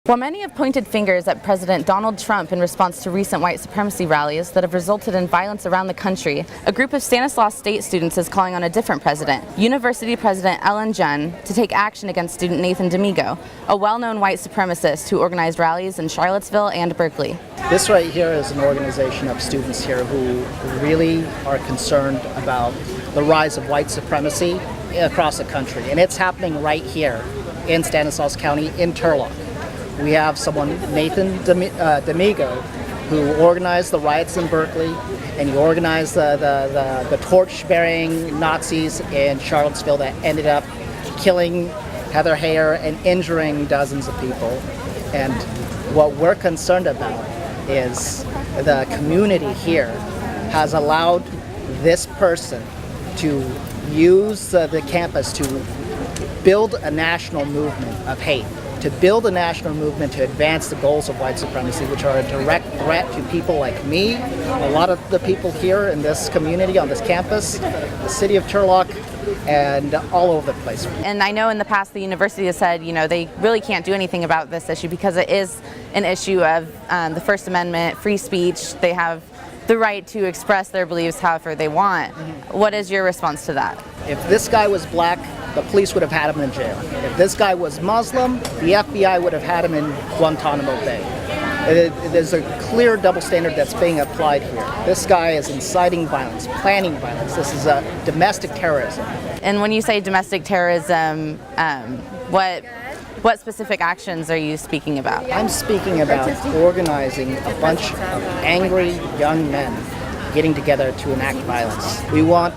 While many have pointed fingers at President Donald Trump in response to recent white supremacy rallies that have resulted in violence around the country, a group of Stanislaus state students is calling on a different president, University President Ellen Junn, to take action against student Nathan Damigo, a well-known white supremacist who organized rallies in Charlottesville and Berkeley. This right here is an organization of students here who really are concerned about the rise of white supremacy across the country, and it's happening right here in Stanislaus County in Turlock. We have someone, Nathan Damigo, who organized the riots in Berkeley, and he organized the torch-bearing Nazis in Charlottesville that ended up killing Heather Heyer and injuring dozens of people. And what we're concerned about is the community here has allowed this person to use the campus to build a national movement of hate, to build a national movement to advance the goals of white supremacy, which are a direct threat to people like me, a lot of the people here in this community, on this campus, the city of Turlock, and all over the place. And I know in the past the university has said, they really can't do anything about this issue because it is an issue of the First Amendment, free speech. They have the right to express their beliefs however they want. What is your response to that? If this guy was black, the police would have had him in jail. If this guy was Muslim, the FBI would have had him in Guantanamo Bay. There's a clear double standard that's being applied here. This guy is inciting violence, planning violence. This is a domestic terrorism. And when you say domestic terrorism, what specific actions are you speaking about? I'm speaking about organizing a bunch of angry young men getting together to enact violence. We want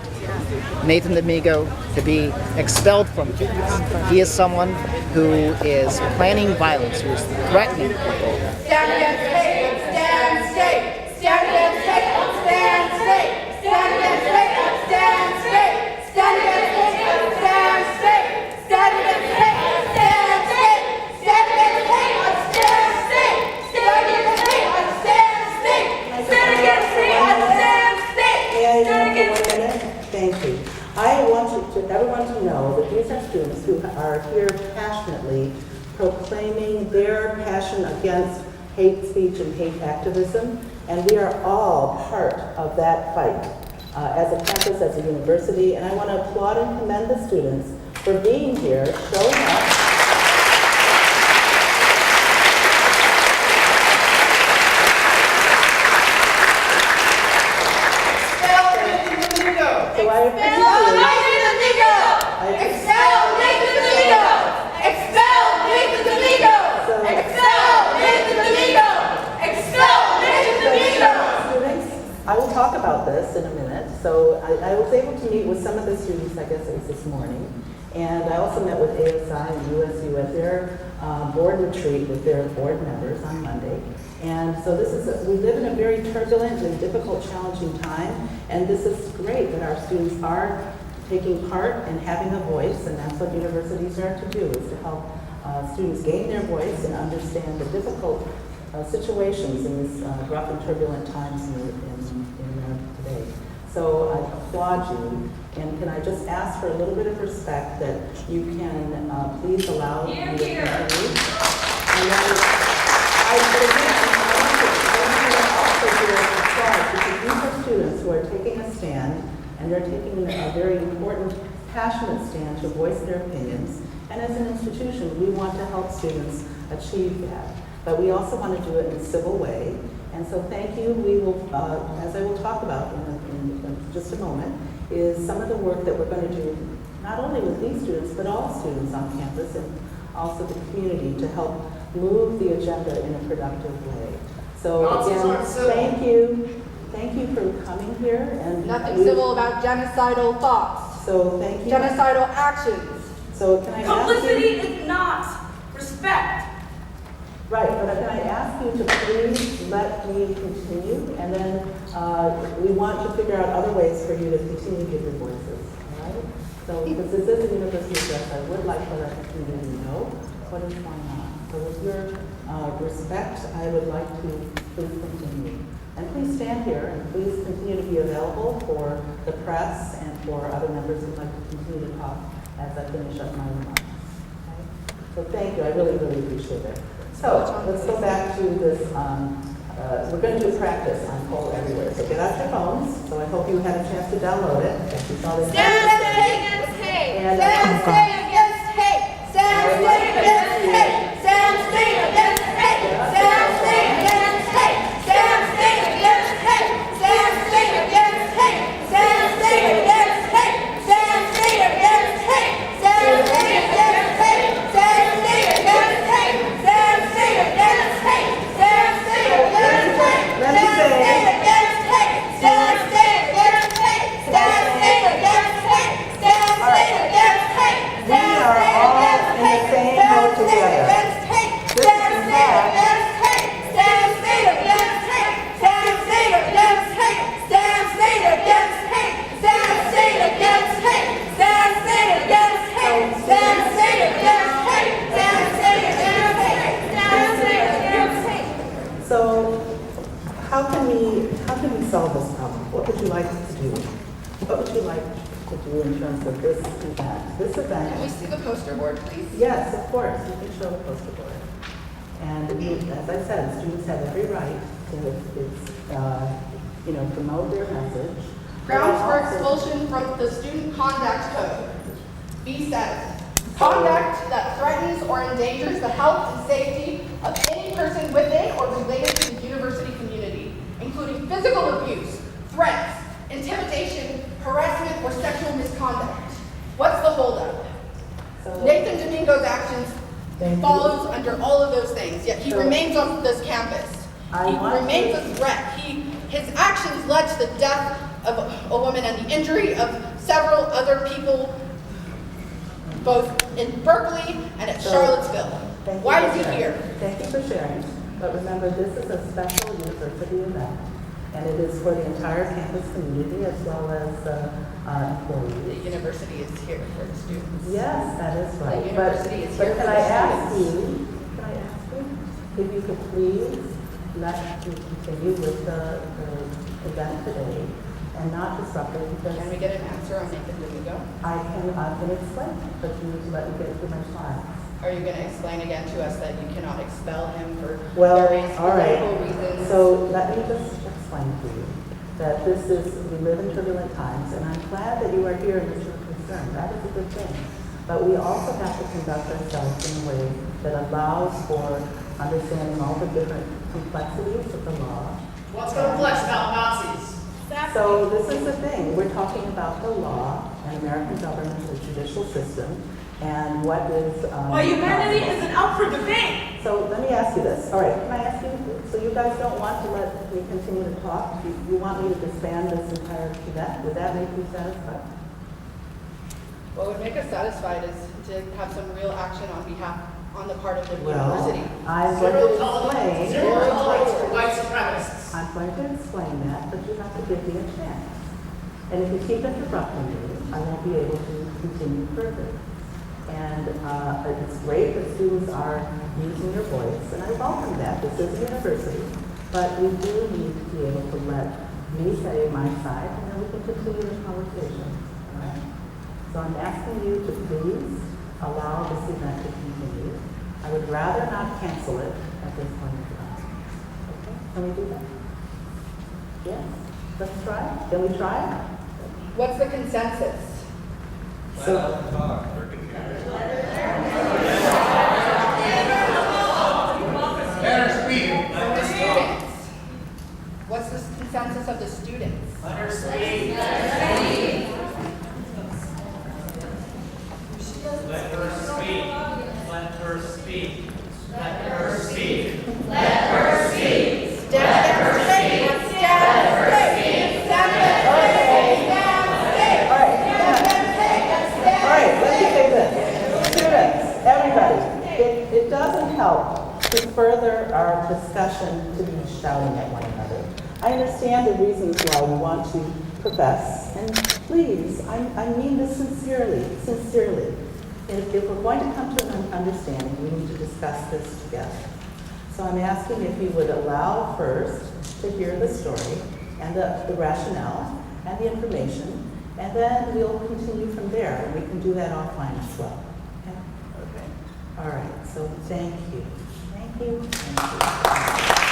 Nathan Damigo to be expelled from campus. He is someone who is planning violence, who is threatening people. Stand against hate, stand state. Stand against hate, stand state. Stand against hate, stand state. Stand against hate, stand state. Stand against hate, stand state. Stand against hate, stand state. Stand against hate, stand state. Stand against hate, stand state. Thank you. I want everyone to know that these are students who are here passionately proclaiming their passion against hate speech and hate activism, and we are all part of that fight as a campus, as a university, and I want to applaud and commend the students for being here, showing up. I will talk about this in a minute. So I was able to meet with some of the students, I guess it was this morning, and I also met with ASI and USU at their board retreat with their board members on Monday. And so we live in a very turbulent and difficult, challenging time, and this is great that our students are taking part and having a voice, and that's what universities are to do, is to help students gain their voice and understand the difficult situations in these rough and turbulent times in today. So I applaud you, and can I just ask for a little bit of respect that you can please allow me to continue. And then I also do applaud because these are students who are taking a stand, and they're taking a very important, passionate stand to voice their opinions. And as an institution, we want to help students achieve that. But we also want to do it in a civil way. And so thank you. We will, as I will talk about in just a moment, is some of the work that we're going to do, not only with these students, but all students on campus and also the community to help move the agenda in a productive way. So again, thank you. Thank you for coming here. And nothing civil about genocidal thoughts. So thank you. Genocidal actions. So can I Complicity is not respect. Right, but can I ask you to please let me continue, and then we want to figure out other ways for you to continue to give your voices, all right? So, because this is a university address, I would like to let the community know what is going on. So with your respect, I would like to please continue. And please stand here, and please continue to be available for the press and for other members who'd like to continue to talk as I finish up my remarks. Okay? So thank you, I really, really appreciate it. So let's go back to this, we're going to do practice on poll everywhere. So get out your phones. So I hope you had a chance to download it. If you saw this. Stand against hate. And, Stand against hate. Stand against hate. Stand against hate. Stand against hate. Stand against hate. Stand against hate. Stand against hate. Stand against hate. Stand against hate. Stand against hate. Stand against hate. Stand against hate. Let me say. Against hate. Stand against hate. Stand against hate. Stand against hate. We are all in the same boat together. This is that. So how can we solve this problem? What would you like to do? What would you like to do in terms of this event? This event. Can we see the poster board, please? Yes, of course. You can show the poster board. And as I said, students have every right to promote their message. Grounds for expulsion from the Student Conduct Code. B7. Conduct that threatens or endangers the health and safety of any person within or related to the university community, including physical abuse, threats, intimidation, harassment, or sexual misconduct. What's the holdup? Nathan Damigo's actions follows under all of those things, yet he remains on this campus. He remains a threat. His actions led to the death of a woman and the injury of several other people, both in Berkeley and at Charlottesville. Why is he here? Thank you for sharing. But remember, this is a special university event, and it is for the entire campus community as well as employees. The university is here for the students. Yes, that is right. The university is here but for can the I ask students. you if you could please let me continue with the event today and not disrupt it, because Can we get an answer on Nathan Damigo? I can explain, but you need to let me get through my slides. Are you going to explain again to us that you cannot expel him for Well, various all right. political reasons? So let me just explain to you that we live in turbulent times, and I'm glad that you are here and that you're concerned. That is a good thing. But we also have to conduct ourselves in a way that allows for understanding all the different complexities of the law. What's complex about Nazis? So this is the thing. We're talking about the law and American government, the judicial system, and what is... Well, humanity isn't up for debate. So let me ask you this. All right, can I ask you, so you guys don't want to let me continue to talk? You want me to disband this entire event? Would that make you satisfied? What would make us satisfied is to have some real action on the part of the university. I'm going to Zero explain. tolerance for white supremacists. I'm going to explain that, but you have to give me a chance. And if you keep interrupting me, I won't be able to continue further. And it's great that students are using their voice, and I welcome that. This is a university, but we do need to be able to let me say my side, and then we can continue the conversation. All right? So I'm asking you to please allow this event to continue. I would rather not cancel it at this point in time. Okay? Can we do that? Yes? Let's try. Can we try? What's the consensus? Better speak. From the students. What's the consensus of the students? Let her speak. Let her speak. Let her speak. Let her speak. Let her speak. Stand against hate. Stand against hate. Stand against hate. All right, let me say this. Students, everybody, it doesn't help to further our discussion to be shouting at one another. I understand the reasons why we want to profess, and please, I mean this sincerely. If we're going to come to an understanding, we need to discuss this together. So I'm asking if you would allow first to hear the story and the rationale and the information, and then we'll continue from there, and we can do that offline as well. Okay? Okay. All right, so thank you. Thank you. Thank you.